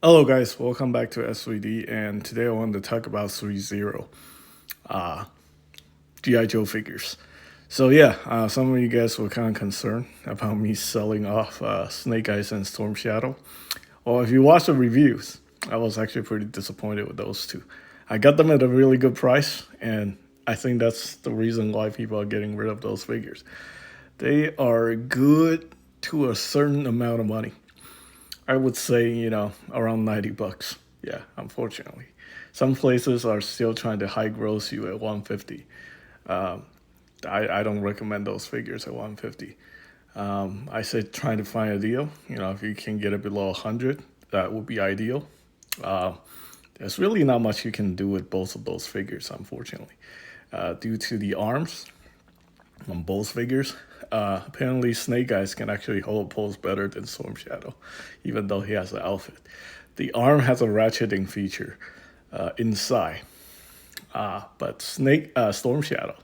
Hello guys, welcome back to S3D, and today I wanted to talk about 3.0 uh, G.I. Joe figures. So yeah, some of you guys were kind of concerned about me selling off Snake Eyes and Storm Shadow. Well, if you watch the reviews, I was actually pretty disappointed with those two. I got them at a really good price, and I think that's the reason why people are getting rid of those figures. They are good to a certain amount of money. I would say, around 90 bucks. Yeah, unfortunately. Some places are still trying to high gross you at 150. Um, I don't recommend those figures at 150. I say trying to find a deal. If you can get it below 100, that would be ideal. Uh, there's really not much you can do with both of those figures, unfortunately, due to the arms on both figures. Apparently, Snake Eyes can actually hold a pose better than Storm Shadow, even though he has the outfit. The arm has a ratcheting feature inside, but Storm Shadow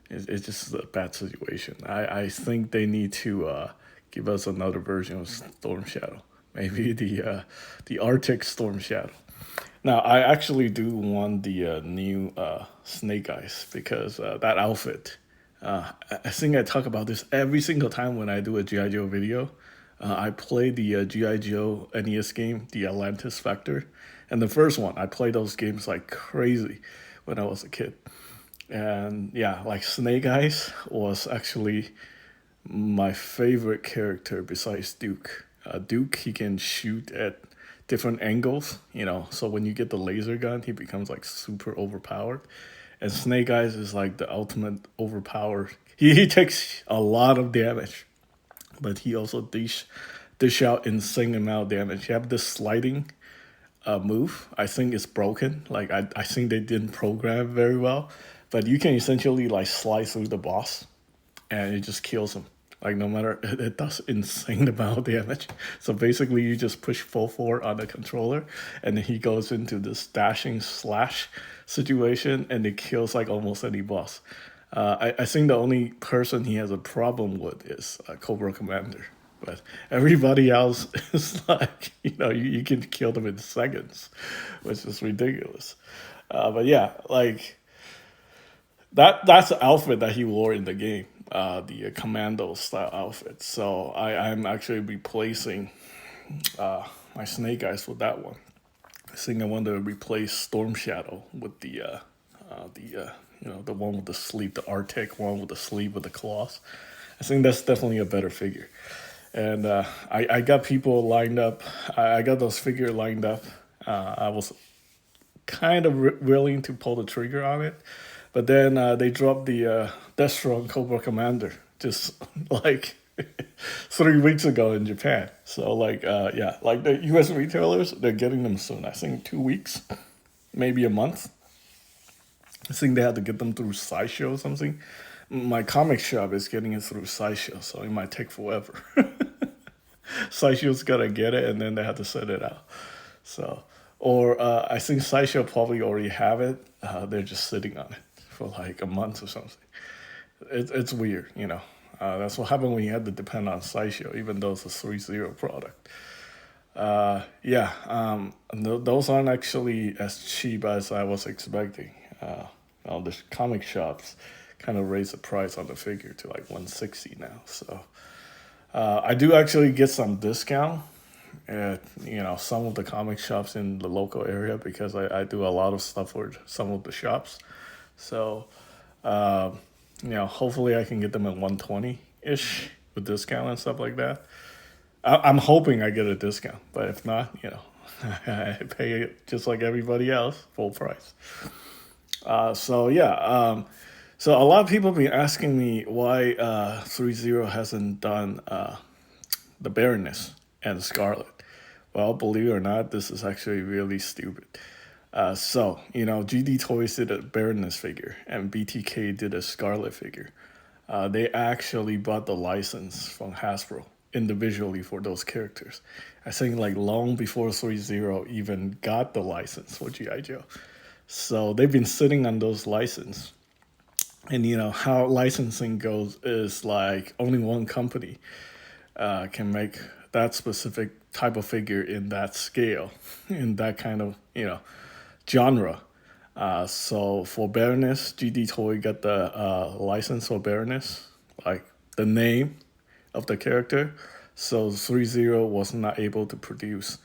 is just a bad situation. I think they need to give us another version of Storm Shadow, maybe the Arctic Storm Shadow. Now, I actually do want the new Snake Eyes because that outfit. I think I talk about this every single time when I do a G.I. Joe video. I play the G.I. Joe NES game, the Atlantis Factor. And the first one, I played those games like crazy when I was a kid. And yeah, like Snake Eyes was actually my favorite character besides Duke. Duke, he can shoot at different angles, so when you get the laser gun, he becomes like super overpowered. And Snake Eyes is like the ultimate overpowered. He takes a lot of damage, but he also dish out insane amount of damage. You have this sliding move. I think it's broken. Like I think they didn't program it very well, but you can essentially like slide through the boss and it just kills him. Like no matter it does insane amount of damage. So basically, you just push full forward on the controller, and then he goes into this dashing slash situation, and it kills like almost any boss. I think the only person he has a problem with is Cobra Commander, but everybody else is like you can kill them in seconds, which is ridiculous. But yeah, like that's the outfit that he wore in the game, the commando style outfit. So I'm actually replacing my Snake Eyes with that one. I think I want to replace Storm Shadow with the one with the sleeve, the Arctic one with the sleeve with the claws. I think that's definitely a better figure. And I got people lined up. I got those figures lined up. I was kind of willing to pull the trigger on it, but then they dropped the Deathstroke Cobra Commander just like 3 weeks ago in Japan. So yeah, like the U.S. retailers, they're getting them soon. I think 2 weeks, maybe a month. I think they had to get them through Sideshow or something. My comic shop is getting it through Sideshow, so it might take forever. Sideshow's gotta get it, and then they have to send it out. So, or I think Sideshow probably already have it. They're just sitting on it for like a month or something. It's weird. That's what happened when you had to depend on Sideshow, even though it's a 3.0 product. Yeah, those aren't actually as cheap as I was expecting. The comic shops kind of raised the price on the figure to like 160 now. So I do actually get some discount at some of the comic shops in the local area because I do a lot of stuff for some of the shops. So hopefully I can get them at 120 ish with discount and stuff like that. I'm hoping I get a discount, but if not, I pay it just like everybody else, full price. So yeah, so a lot of people have been asking me why 3.0 hasn't done the Baroness and Scarlett. Well, believe it or not, this is actually really stupid. GD Toys did a Baroness figure and BTK did a Scarlett figure. They actually bought the license from Hasbro individually for those characters. I think like long before 3.0 even got the license for G.I. Joe. So they've been sitting on those licenses. And how licensing goes is like only one company can make that specific type of figure in that scale, in that kind of genre. So for Baroness, GD Toy got the license for Baroness, like the name of the character. So 3-0 was not able to produce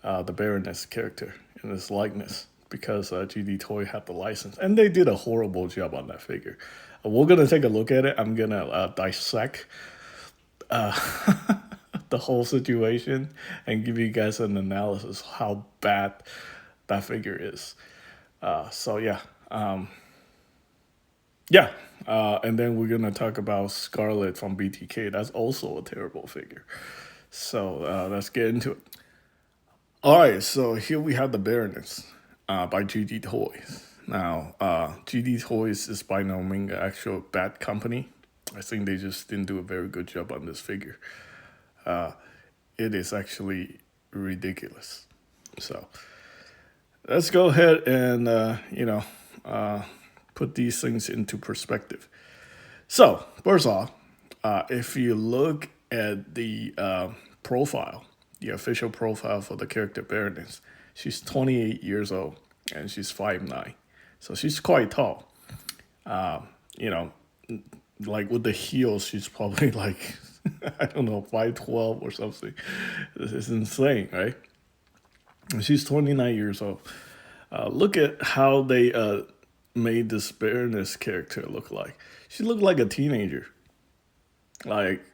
the Baroness character in this likeness because GD Toy had the license, and they did a horrible job on that figure. We're gonna take a look at it. I'm gonna dissect the whole situation and give you guys an analysis how bad that figure is. So yeah, yeah, and then we're gonna talk about Scarlett from BTK. That's also a terrible figure. So let's get into it. All right, so here we have the Baroness by GD Toys. Now, GD Toys is by no means an actual bad company. I think they just didn't do a very good job on this figure. It is actually ridiculous. So let's go ahead and put these things into perspective. So first off, if you look at the profile, the official profile for the character Baroness, she's 28 years old and she's 5'9", so she's quite tall. You know, like with the heels, she's probably like I don't know 5'12" or something. This is insane, right? And she's 29 years old. Look at how they made this Baroness character look like. She looked like a teenager. Like,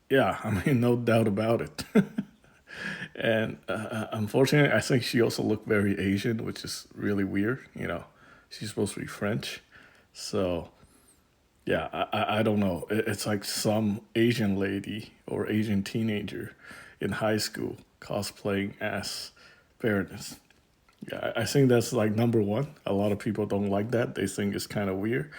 yeah, I mean, no doubt about it. And unfortunately, I think she also looked very Asian, which is really weird. She's supposed to be French. So, yeah, I don't know. It's like some Asian lady or Asian teenager in high school cosplaying as Baroness. Yeah, I think that's like number one. A lot of people don't like that. They think it's kind of weird.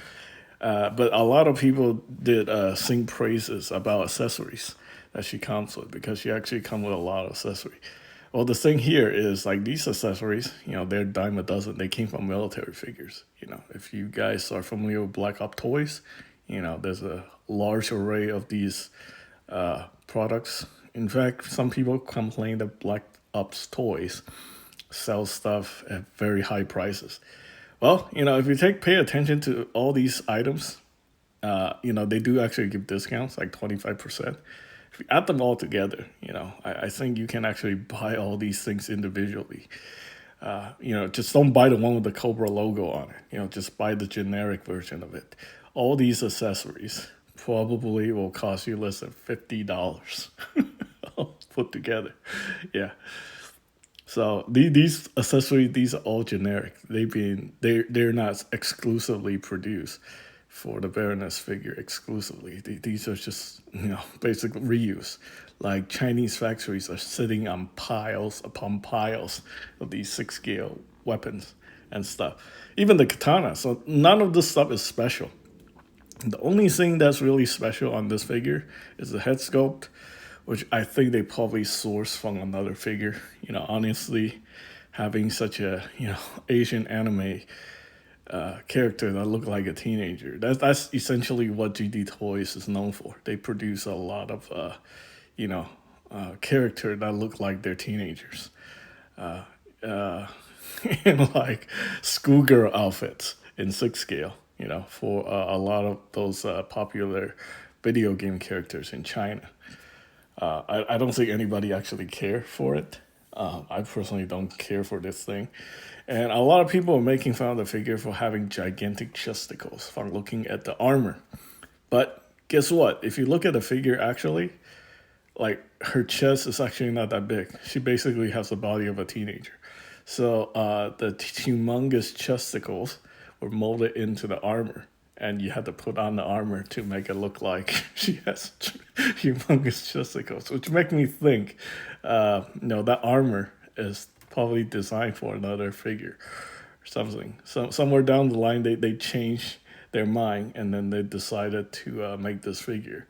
But a lot of people did sing praises about accessories that she comes with because she actually comes with a lot of accessory. Well, the thing here is like these accessories, they're dime a dozen. They came from military figures. If you guys are familiar with Black Ops toys, there's a large array of these products. In fact, some people complain that Black Ops toys sell stuff at very high prices. Well, if you pay attention to all these items, they do actually give discounts, like 25%. If you add them all together, I think you can actually buy all these things individually. Just don't buy the one with the Cobra logo on it. Just buy the generic version of it. All these accessories probably will cost you less than $50 put together. Yeah. So these accessories, these are all generic. They're not exclusively produced for the Baroness figure exclusively. These are just basically reuse. Like Chinese factories are sitting on piles upon piles of these 6-scale weapons and stuff. Even the katana. So none of this stuff is special. The only thing that's really special on this figure is the head sculpt, which I think they probably sourced from another figure. Honestly, having such a Asian anime character that looked like a teenager, that's essentially what GD Toys is known for. They produce a lot of character that look like they're teenagers, in like schoolgirl outfits in 6 scale. For a lot of those popular video game characters in China. I don't think anybody actually care for it. I personally don't care for this thing. And a lot of people are making fun of the figure for having gigantic chesticles from looking at the armor. But guess what? If you look at the figure actually, like her chest is actually not that big. She basically has the body of a teenager. So the humongous chesticles were molded into the armor. And you had to put on the armor to make it look like she has humongous chesticles, which make me think, that armor is probably designed for another figure or something. So somewhere down the line, they changed their mind and then they decided to make this figure,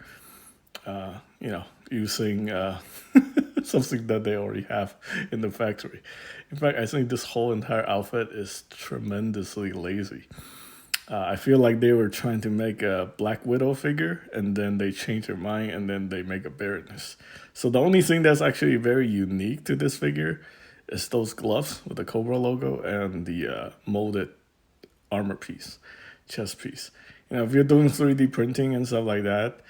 using something that they already have in the factory. In fact, I think this whole entire outfit is tremendously lazy. I feel like they were trying to make a Black Widow figure, and then they changed their mind, and then they make a Baroness. So the only thing that's actually very unique to this figure is those gloves with the Cobra logo and the molded armor piece, chest piece. If you're doing 3D printing and stuff like that,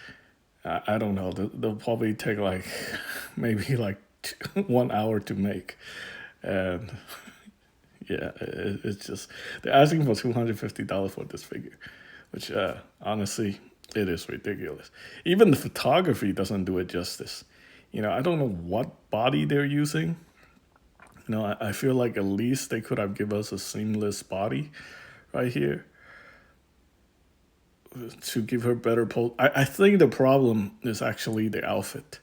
I don't know. They'll probably take like maybe like 1 hour to make, and yeah, it's just they're asking for $250 for this figure, which honestly it is ridiculous. Even the photography doesn't do it justice. I don't know what body they're using. I feel like at least they could have given us a seamless body right here to give her better pose. I think the problem is actually the outfit.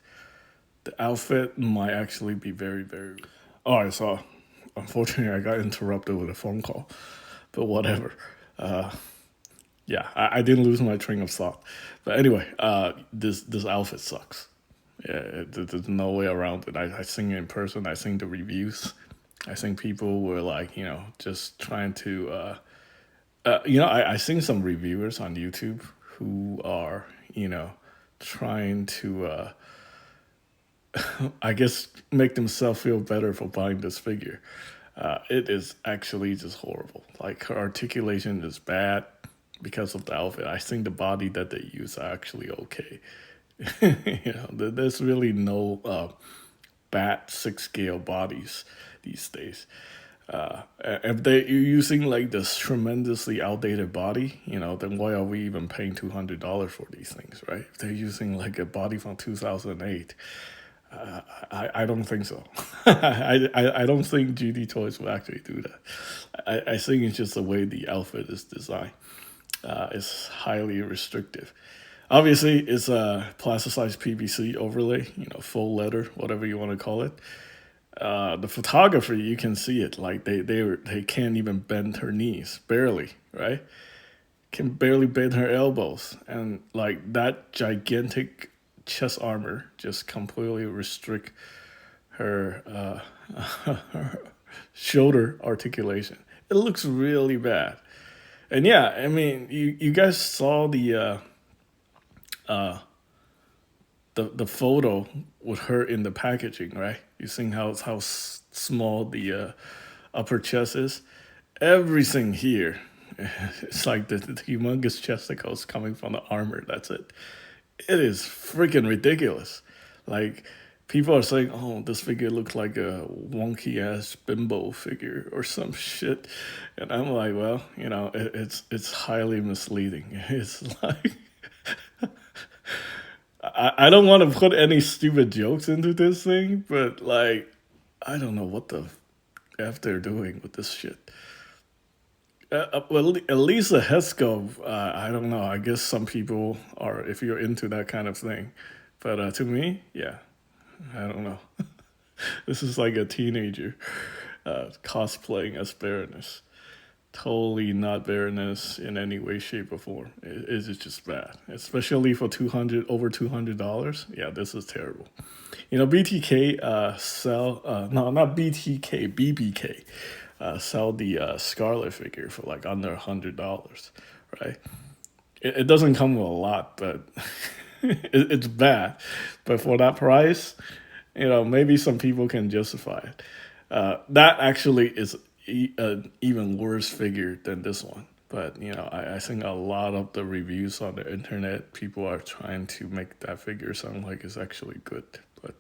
The outfit might actually be very, very. All right, so unfortunately, I got interrupted with a phone call, but whatever. Yeah, I didn't lose my train of thought. But anyway, this outfit sucks. Yeah, there's no way around it. I seen it in person. I seen the reviews. I think people were like, just trying to. I seen some reviewers on YouTube who are, trying to, I guess, make themselves feel better for buying this figure. It is actually just horrible. Like her articulation is bad because of the outfit. I think the body that they use are actually okay. There's really no bad 6 scale bodies these days. If they're using like this tremendously outdated body, then why are we even paying $200 for these things, right? If they're using like a body from 2008, I don't think so. I don't think GD Toys will actually do that. I think it's just the way the outfit is designed. It's highly restrictive. Obviously, it's a plasticized PVC overlay, full leather, whatever you want to call it. The photography, you can see it. Like they can't even bend her knees, barely, right? Can barely bend her elbows, and like that gigantic chest armor just completely restrict her, her shoulder articulation. It looks really bad. And yeah, I mean, you guys saw the photo with her in the packaging, right? You seen how small the upper chest is. Everything here, it's like the humongous chesticles coming from the armor. That's it. It is freaking ridiculous. Like people are saying, "Oh, this figure looks like a wonky ass bimbo figure or some shit," and I'm like, "Well, it's highly misleading. It's like." I don't want to put any stupid jokes into this thing, but like, I don't know what the f they're doing with this shit. Well, at least a head sculpt, I don't know. I guess some people are if you're into that kind of thing, but to me, yeah, I don't know. This is like a teenager cosplaying as Baroness. Totally not Baroness in any way, shape, or form. It's just bad, especially for over $200. Yeah, this is terrible. BTK sell no, not BTK, BBK sell the Scarlett figure for like under $100, right? It doesn't come with a lot, but it's bad. But for that price, maybe some people can justify it. That actually is an even worse figure than this one. But I think a lot of the reviews on the internet, people are trying to make that figure sound like it's actually good. But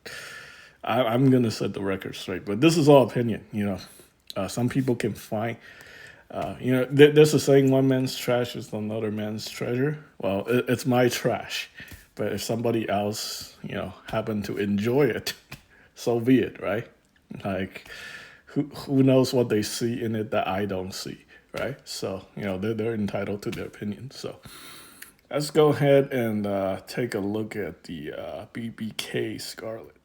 I'm gonna set the record straight. But this is all opinion. Some people can find. There's a saying: one man's trash is another man's treasure. Well, it's my trash. But if somebody else, happen to enjoy it, so be it, right? Like who knows what they see in it that I don't see, right? So they're entitled to their opinion. So let's go ahead and take a look at the BBK Scarlett.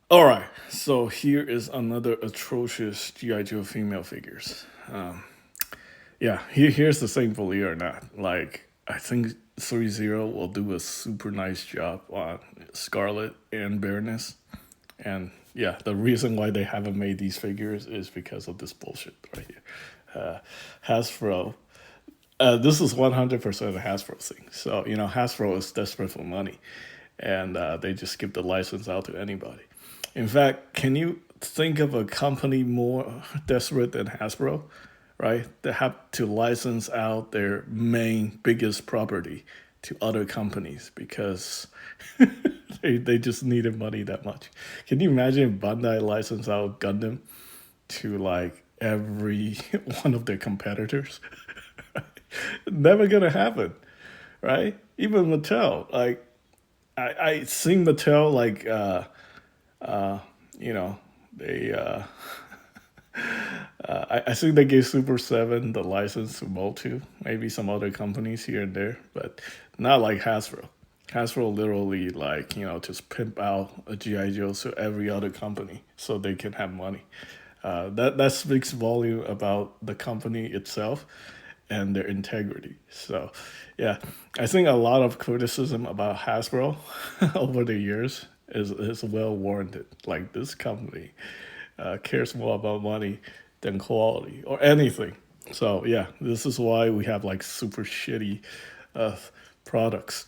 All right, so here is another atrocious GI Joe female figures. Yeah, here's the thing, believe it or not. Like I think 3-0 will do a super nice job on Scarlett and Baroness. And yeah, the reason why they haven't made these figures is because of this bullshit right here. Hasbro, This is 100% a Hasbro thing. So, Hasbro is desperate for money, and they just give the license out to anybody. In fact, can you think of a company more desperate than Hasbro, right? They have to license out their main biggest property to other companies because they just needed money that much. Can you imagine if Bandai licensed out Gundam to like every one of their competitors? Never gonna happen, right? Even Mattel, like I seen Mattel like uh you know they I think they gave Super 7 the license to Motu, maybe some other companies here and there, but not like Hasbro. Hasbro literally like, just pimp out a G.I. Joe to every other company so they can have money. That speaks volume about the company itself and their integrity. So, yeah, I think a lot of criticism about Hasbro over the years is well warranted. Like this company cares more about money than quality or anything. So yeah, this is why we have like super shitty uh, products.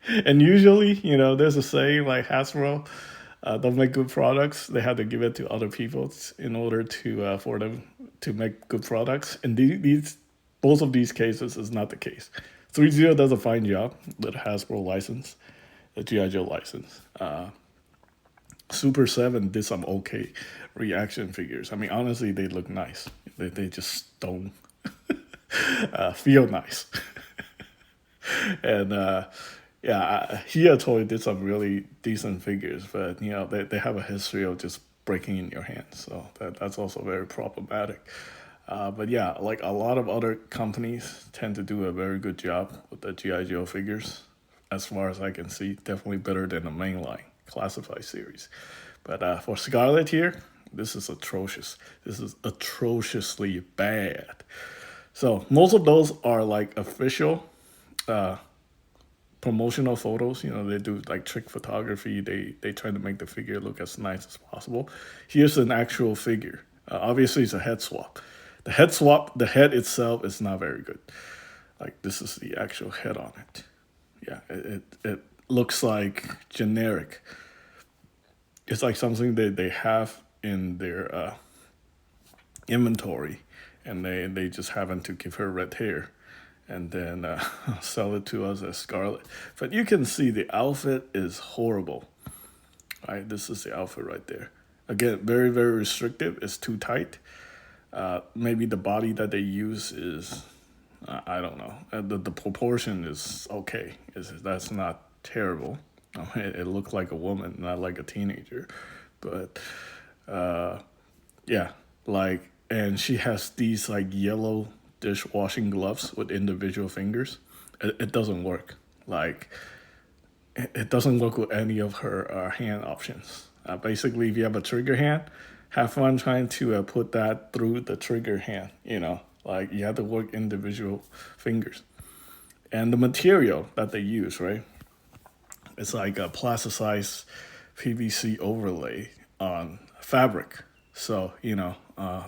And usually, there's a saying like Hasbro don't make good products. They have to give it to other people in order to for them to make good products. And these both of these cases is not the case. 3-0 does a fine job with Hasbro license, the GI Joe license. Super 7 did some okay reaction figures. I mean, honestly, they look nice. They just don't feel nice. And yeah, Hia Toy did some really decent figures, but they have a history of just breaking in your hands, so that's also very problematic. But yeah, like a lot of other companies tend to do a very good job with the GI Joe figures, as far as I can see. Definitely better than the mainline classified series. But for Scarlett here, this is atrocious. This is atrociously bad. So most of those are like official promotional photos. They do like trick photography. They try to make the figure look as nice as possible. Here's an actual figure. Obviously, it's a head swap. The head itself is not very good. Like this is the actual head on it. Yeah, it looks like generic. It's like something that they have in their inventory, and they just happen to give her red hair and then sell it to us as Scarlett. But you can see the outfit is horrible. Right, this is the outfit right there. Again, very, very restrictive. It's too tight. Maybe the body that they use is, I don't know. The proportion is okay. That's not terrible. I mean, it looked like a woman, not like a teenager. But yeah, like, and she has these like yellow dishwashing gloves with individual fingers. It doesn't work. Like, it doesn't work with any of her hand options. Basically, if you have a trigger hand, have fun trying to put that through the trigger hand. Like you have to work individual fingers. And the material that they use, right? It's like a plasticized PVC overlay on fabric. So,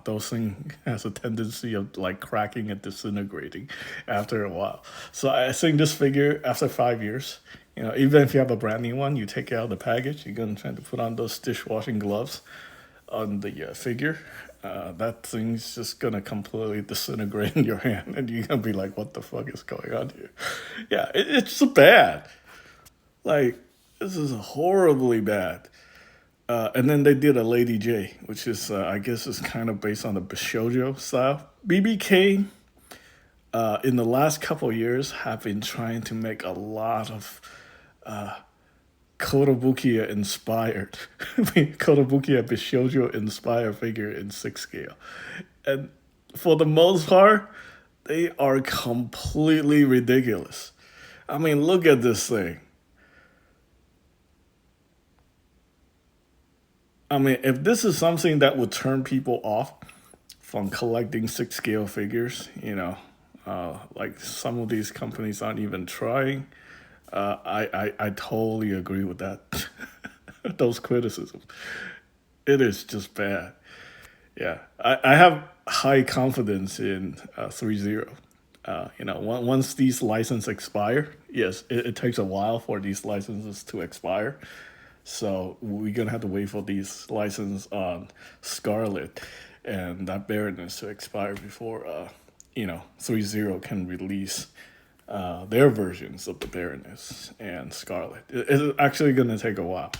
those things has a tendency of like cracking and disintegrating after a while. So I think this figure, after 5 years, even if you have a brand new one, you take it out of the package, you're going to try to put on those dishwashing gloves on the figure. That thing's just going to completely disintegrate in your hand. And you're going to be like, what the fuck is going on here? Yeah, it's just bad. Like, this is horribly bad. And then they did a Lady J, which is, I guess, is kind of based on the Bishojo style. BBK, in the last couple of years, have been trying to make a lot of Kotobukiya inspired, Kotobukiya Bishojo inspired figure in 6 scale. And for the most part, they are completely ridiculous. I mean, look at this thing. I mean, if this is something that would turn people off from collecting 6 scale figures, like some of these companies aren't even trying, I totally agree with that. Those criticisms. It is just bad. Yeah, I have high confidence in 3-0. Once these licenses expire, yes, it takes a while for these licenses to expire. So we're gonna have to wait for these licenses on Scarlett and that Baroness to expire before 3.0 can release their versions of the Baroness and Scarlett. It's actually gonna take a while.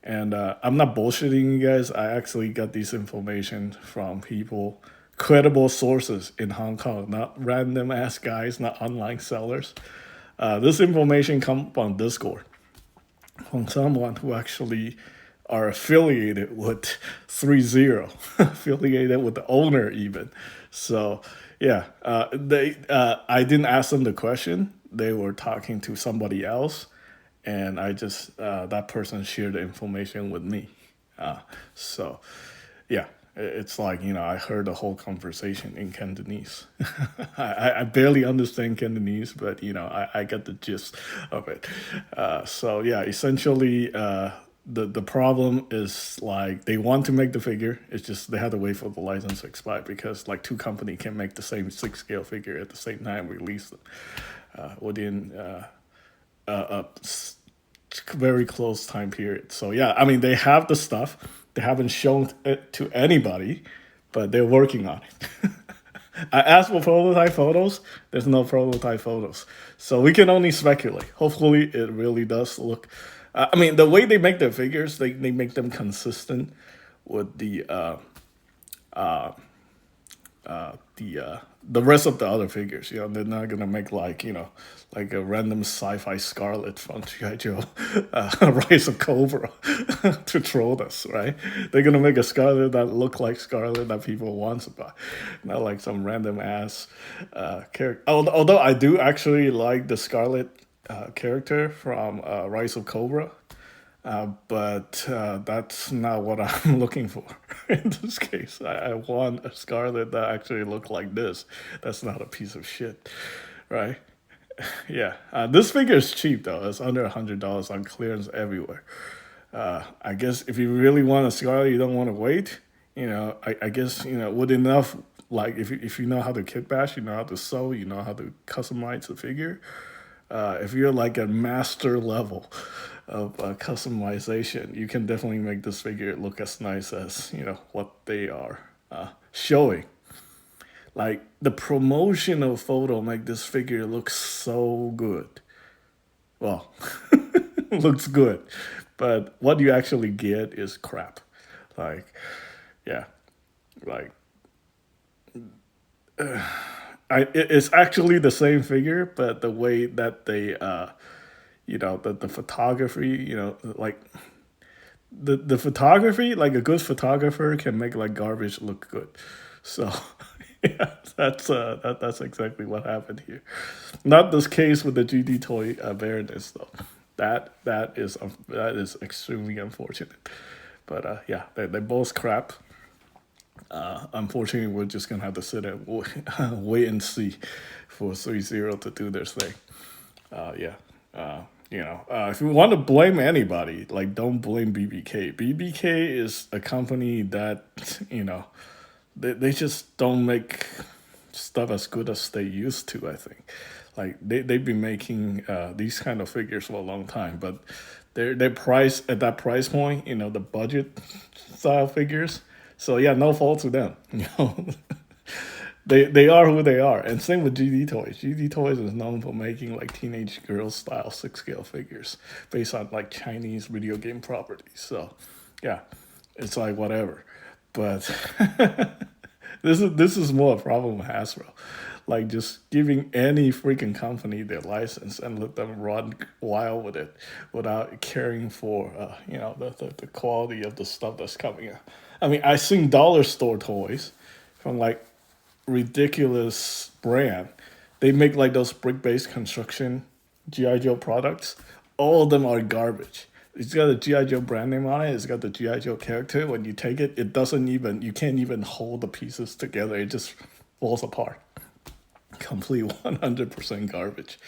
And I'm not bullshitting you guys. I actually got this information from people, credible sources in Hong Kong, not random ass guys, not online sellers. This information comes from Discord, from someone who actually are affiliated with 3.0, affiliated with the owner even. So yeah, I didn't ask them the question. They were talking to somebody else, and I just that person shared the information with me. So yeah, it's like I heard the whole conversation in Cantonese. I barely understand Cantonese, but I get the gist of it. So yeah, essentially. The problem is like they want to make the figure. It's just they have to wait for the license to expire because like two company can make the same 6 scale figure at the same time, release them within a very close time period. So yeah, I mean they have the stuff. They haven't shown it to anybody, but they're working on it. I asked for prototype photos. There's no prototype photos, so we can only speculate. Hopefully, it really does look. I mean, the way they make their figures, they make them consistent with the rest of the other figures. They're not gonna make like a random sci-fi Scarlet from G.I. Joe, Rise of Cobra, to troll us, right? They're gonna make a Scarlet that look like Scarlet that people want to buy, not like some random ass character. Although I do actually like the Scarlet character from Rise of Cobra. But that's not what I'm looking for in this case. I want a Scarlet that actually look like this. That's not a piece of shit, right? Yeah, this figure is cheap though. It's under $100 on clearance everywhere. I guess if you really want a Scarlet, you don't want to wait. I guess with enough like if you know how to kit bash, you know how to sew, you know how to customize the figure. If you're like a master level of customization, you can definitely make this figure look as nice as what they are showing. Like the promotional photo make this figure look so good. Well, looks good, but what you actually get is crap. Like, yeah, like it's actually the same figure, but the way that they, the photography, like the photography, like a good photographer can make like garbage look good. So yeah, that's exactly what happened here. Not this case with the GD toy Baroness though. That is extremely unfortunate. But yeah, they both crap. Unfortunately, we're just gonna have to sit and wait and see for 3.0 to do their thing. Yeah. If you want to blame anybody, like don't blame BBK. BBK is a company that they just don't make stuff as good as they used to. I think, like they've been making these kind of figures for a long time, but their price at that price point, the budget style figures. So yeah, no fault to them. They are who they are, and same with GD Toys. GD Toys is known for making like teenage girls style 6 scale figures based on like Chinese video game properties. So yeah, it's like whatever. But this is more a problem with Hasbro, like just giving any freaking company their license and let them run wild with it without caring for the quality of the stuff that's coming out. I mean, I seen dollar store toys from like ridiculous brand. They make like those brick-based construction GI Joe products. All of them are garbage. It's got a GI Joe brand name on it. It's got the GI Joe character. When you take it, you can't even hold the pieces together. It just falls apart. Complete 100% garbage.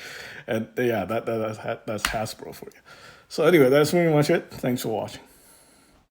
And yeah, that's Hasbro for you. So anyway, that's pretty much it. Thanks for watching.